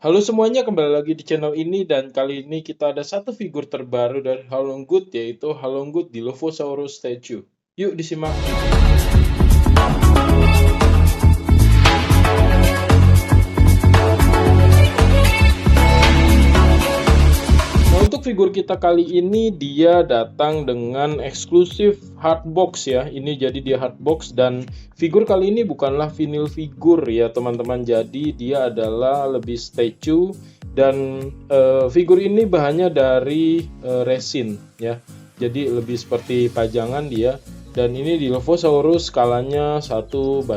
Halo semuanya, kembali lagi di channel ini dan kali ini kita ada satu figur terbaru dari Halonggut yaitu Halonggut Dilophosaurus statue. Yuk disimak. Nah, untuk figur kita kali ini dia datang dengan eksklusif hardbox ya. Ini jadi dia hardbox dan figur kali ini bukanlah vinyl figur ya teman-teman. Jadi dia adalah lebih statue dan figur ini bahannya dari resin ya. Jadi lebih seperti pajangan dia. Dan ini Dilophosaurus skalanya 1:20.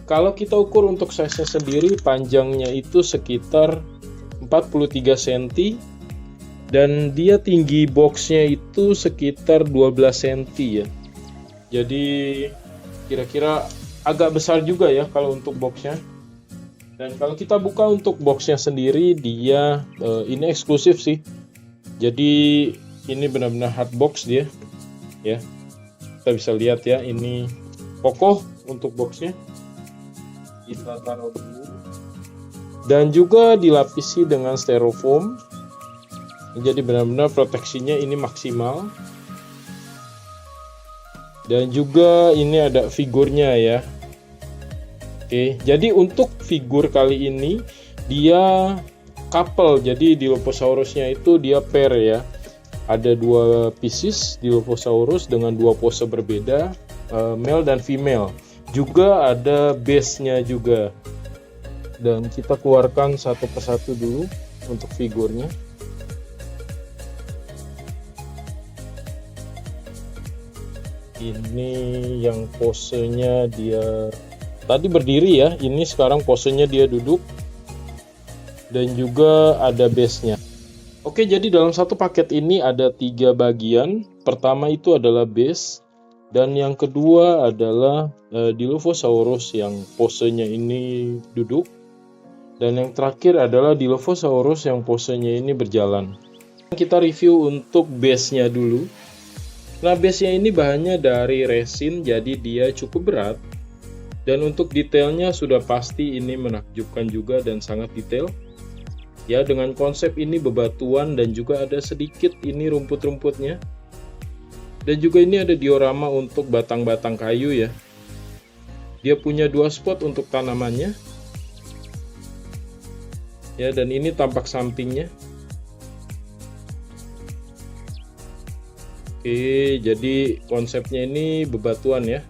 Kalau kita ukur untuk size-nya sendiri, panjangnya itu sekitar 43 cm dan dia tinggi boxnya itu sekitar 12 cm ya. Jadi kira-kira agak besar juga ya kalau untuk boxnya. Dan kalau kita buka untuk boxnya sendiri, dia ini eksklusif sih. Jadi ini benar-benar hard box dia ya. Kita bisa lihat ya, ini kokoh untuk boxnya. Kita taruh dulu. Dan juga dilapisi dengan styrofoam. Jadi benar-benar proteksinya ini maksimal. Dan juga ini ada figurnya ya. Oke, jadi untuk figur kali ini dia couple. Jadi Dilophosaurusnya itu dia pair ya. Ada dua pieces Dilophosaurus dengan dua pose berbeda, male dan female. Juga ada base-nya juga. Dan kita keluarkan satu persatu dulu untuk figurnya. Ini yang posenya dia tadi berdiri ya, ini sekarang posenya dia duduk. Dan juga ada base-nya. Oke, jadi dalam satu paket ini ada 3 bagian. Pertama itu adalah base, dan yang kedua adalah Dilophosaurus yang posenya ini duduk, dan yang terakhir adalah Dilophosaurus yang posenya ini berjalan. Kita review untuk base-nya dulu. Nah, base-nya ini bahannya dari resin, jadi dia cukup berat. Dan untuk detailnya sudah pasti ini menakjubkan juga dan sangat detail. Ya, dengan konsep ini bebatuan dan juga ada sedikit ini rumput-rumputnya. Dan juga ini ada diorama untuk batang-batang kayu ya. Dia punya 2 spot untuk tanamannya. Ya, dan ini tampak sampingnya. Oke, jadi konsepnya ini bebatuan ya.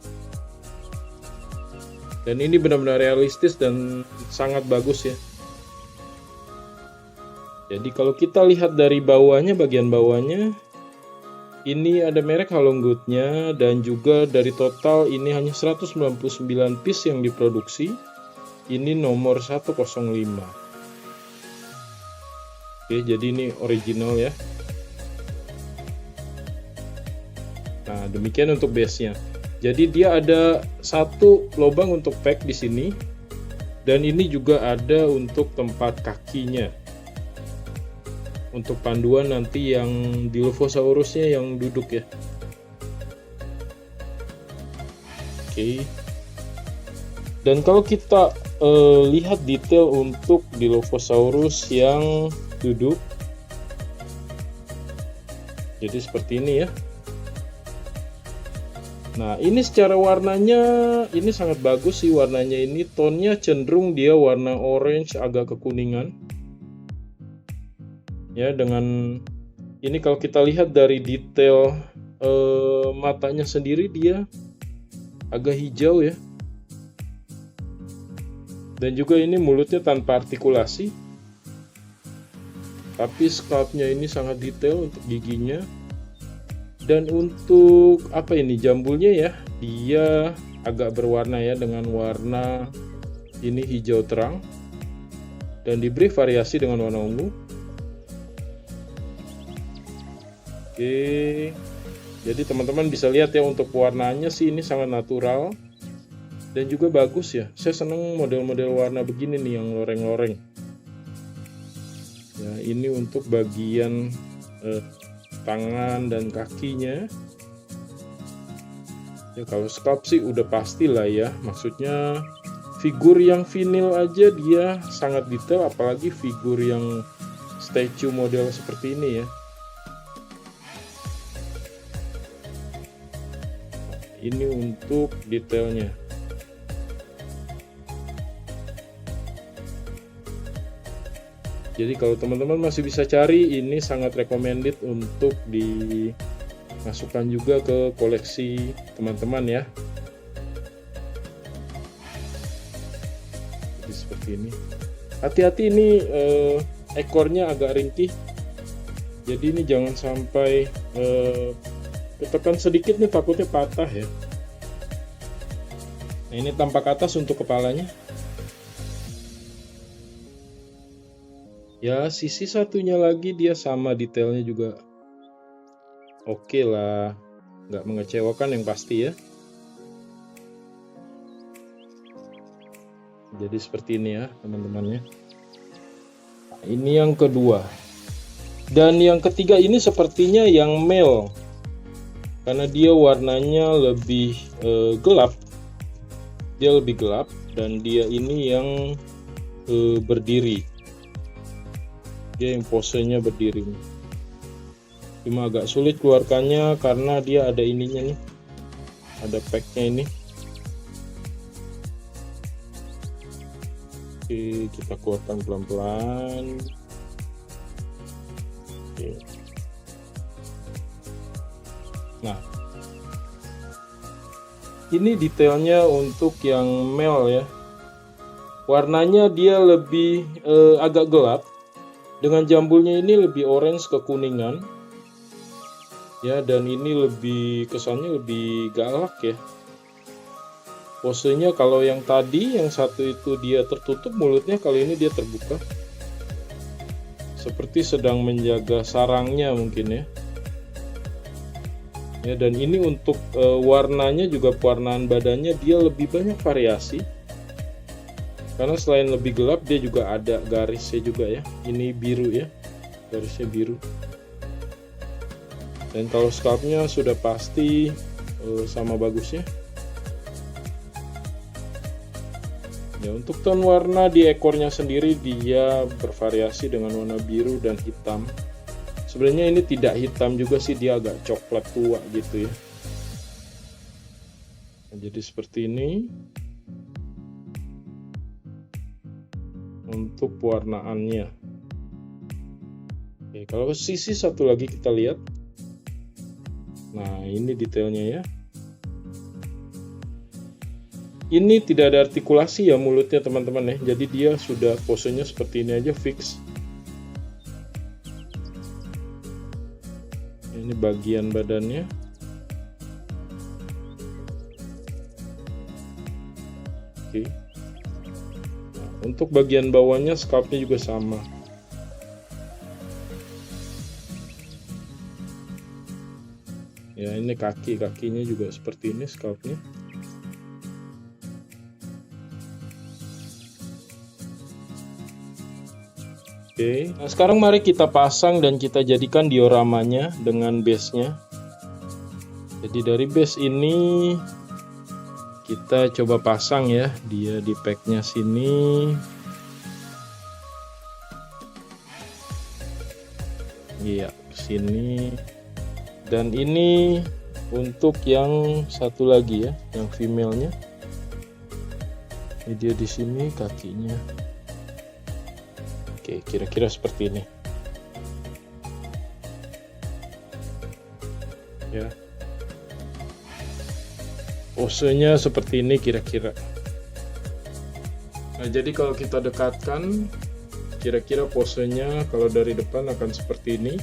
Dan ini benar-benar realistis dan sangat bagus ya. Jadi kalau kita lihat dari bawahnya, bagian bawahnya, ini ada merek Halonggutnya dan juga dari total ini hanya 199 piece yang diproduksi. Ini nomor 105. Oke, jadi ini original ya. Nah, demikian untuk base-nya. Jadi dia ada satu lubang untuk pack di sini, dan ini juga ada untuk tempat kakinya. Untuk panduan nanti yang Dilophosaurusnya yang duduk ya. Oke. Dan kalau kita lihat detail untuk Dilophosaurus yang duduk, jadi seperti ini ya. Nah, ini secara warnanya ini sangat bagus sih warnanya ini. Tonnya cenderung dia warna orange agak kekuningan. Ya, dengan ini kalau kita lihat dari detail matanya sendiri dia agak hijau ya. Dan juga ini mulutnya tanpa artikulasi. Tapi scalpnya ini sangat detail untuk giginya. Dan untuk apa ini jambulnya ya, dia agak berwarna ya dengan warna ini hijau terang dan diberi variasi dengan warna ungu. Oke, jadi teman-teman bisa lihat ya untuk warnanya sih ini sangat natural dan juga bagus ya. Saya seneng model-model warna begini nih yang loreng-loreng. Ya, ini untuk bagian tangan dan kakinya ya. Kalau scalp sih udah pasti lah ya, maksudnya figur yang vinil aja dia sangat detail, apalagi figur yang statue model seperti ini ya. Ini untuk detailnya. Jadi kalau teman-teman masih bisa cari, ini sangat recommended untuk dimasukkan juga ke koleksi teman-teman ya. Jadi seperti ini. Hati-hati ini ekornya agak ringkih. Jadi ini jangan sampai ketekan sedikit nih, takutnya patah ya. Nah, ini tampak atas untuk kepalanya. Ya, sisi satunya lagi dia sama detailnya juga. Oke lah, nggak mengecewakan yang pasti ya. Jadi seperti ini ya teman-temannya. Nah, ini yang kedua. Dan yang ketiga ini sepertinya yang male. Karena dia warnanya lebih gelap. Dia lebih gelap dan dia ini yang berdiri. Dia yang posenya berdiri. Cuma agak sulit keluarkannya karena dia ada ininya nih. Ada packnya ini. Oke, kita keluarkan pelan-pelan. Oke. Nah, ini detailnya untuk yang male ya. Warnanya dia lebih agak gelap. Dengan jambulnya ini lebih orange kekuningan. Ya, dan ini lebih kesannya lebih galak ya. Posenya kalau yang tadi yang satu itu dia tertutup mulutnya, kali ini dia terbuka. Seperti sedang menjaga sarangnya mungkin ya. Ya, dan ini untuk warnanya juga pewarnaan badannya dia lebih banyak variasi. Karena selain lebih gelap dia juga ada garisnya juga ya. Ini biru ya. Garisnya biru. Dan kalau scalpnya sudah pasti sama bagusnya. Ya, untuk tone warna di ekornya sendiri dia bervariasi dengan warna biru dan hitam. Sebenarnya ini tidak hitam juga sih, dia agak coklat tua gitu ya. Nah, jadi seperti ini untuk pewarnaannya. Oke, kalau sisi satu lagi kita lihat. Nah, ini detailnya ya. Ini tidak ada artikulasi ya mulutnya teman-teman ya. Jadi dia sudah posenya seperti ini aja fix. Ini bagian badannya. Oke. Nah, untuk bagian bawahnya scalpnya juga sama. Ya, ini kakinya juga seperti ini scalpnya. Oke, nah sekarang mari kita pasang dan kita jadikan dioramanya dengan base-nya. Jadi dari base ini kita coba pasang ya, dia di pack-nya sini. Iya, sini. Dan ini untuk yang satu lagi ya, yang female-nya. Ini dia di sini kakinya. Oke, kira-kira seperti ini. Ya. Posenya seperti ini kira-kira. Nah, jadi kalau kita dekatkan, kira-kira posenya kalau dari depan akan seperti ini.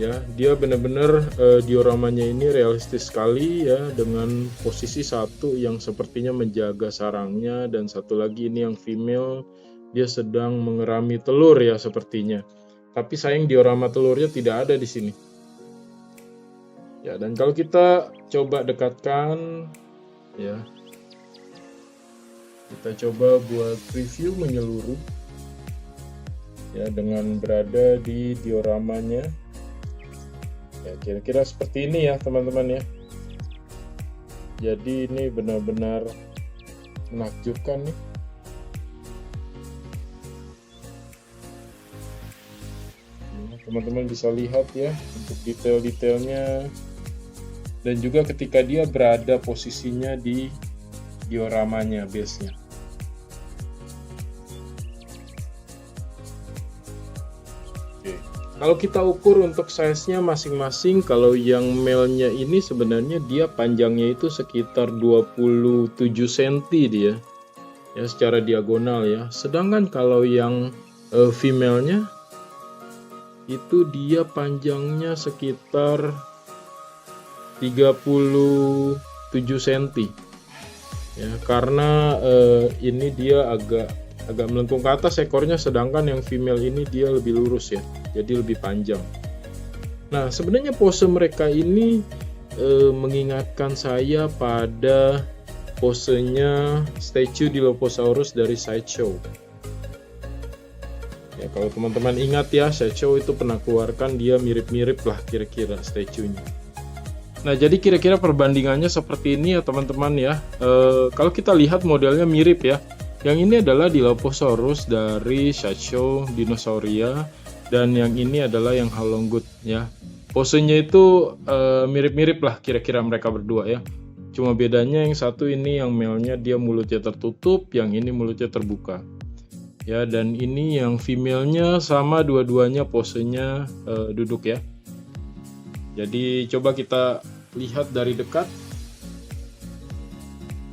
Ya, dia benar-benar dioramanya ini realistis sekali ya, dengan posisi satu yang sepertinya menjaga sarangnya dan satu lagi ini yang female. Dia sedang mengerami telur ya sepertinya. Tapi sayang diorama telurnya tidak ada di sini. Ya, dan kalau kita coba dekatkan ya. Kita coba buat review menyeluruh. Ya, dengan berada di dioramanya. Ya, kira-kira seperti ini ya, teman-teman ya. Jadi ini benar-benar menakjubkan nih. Teman-teman bisa lihat ya untuk detail-detailnya, dan juga ketika dia berada posisinya di dioramanya, base-nya. Oke. Kalau kita ukur untuk size-nya masing-masing, kalau yang male-nya ini sebenarnya dia panjangnya itu sekitar 27 cm dia ya secara diagonal ya. Sedangkan kalau yang female-nya itu dia panjangnya sekitar 37 cm ya, karena ini dia agak melengkung ke atas ekornya, sedangkan yang female ini dia lebih lurus ya, jadi lebih panjang. Nah, sebenarnya pose mereka ini mengingatkan saya pada posenya statue Dilophosaurus dari Sideshow. Ya, kalau teman-teman ingat ya, Sideshow itu pernah keluarkan dia mirip-mirip lah kira-kira statue-nya. Nah, jadi kira-kira perbandingannya seperti ini ya teman-teman ya. Kalau kita lihat modelnya mirip ya. Yang ini adalah Dilophosaurus dari Sideshow Dinosauria, dan yang ini adalah yang Halonggut ya. Posenya itu mirip-mirip lah kira-kira mereka berdua ya. Cuma bedanya yang satu ini yang male-nya dia mulutnya tertutup, yang ini mulutnya terbuka. Ya, dan ini yang female-nya sama dua-duanya posenya duduk ya. Jadi coba kita lihat dari dekat.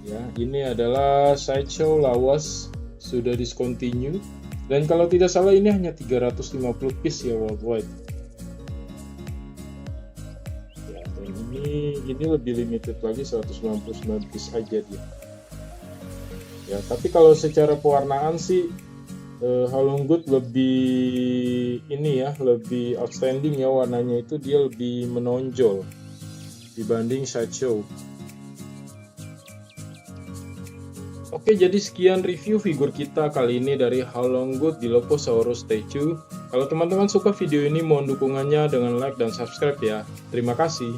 Ya, ini adalah Sideshow lawas, sudah discontinue. Dan kalau tidak salah ini hanya 350 piece ya worldwide. Ya, dan ini lebih limited lagi, 199 piece aja dia. Ya, tapi kalau secara pewarnaan sih Halonggut lebih ini ya, lebih outstanding ya, warnanya itu dia lebih menonjol dibanding Sideshow. Oke, jadi sekian review figur kita kali ini dari Halonggut Dilophosaurus statue. Kalau teman-teman suka video ini, mohon dukungannya dengan like dan subscribe ya. Terima kasih.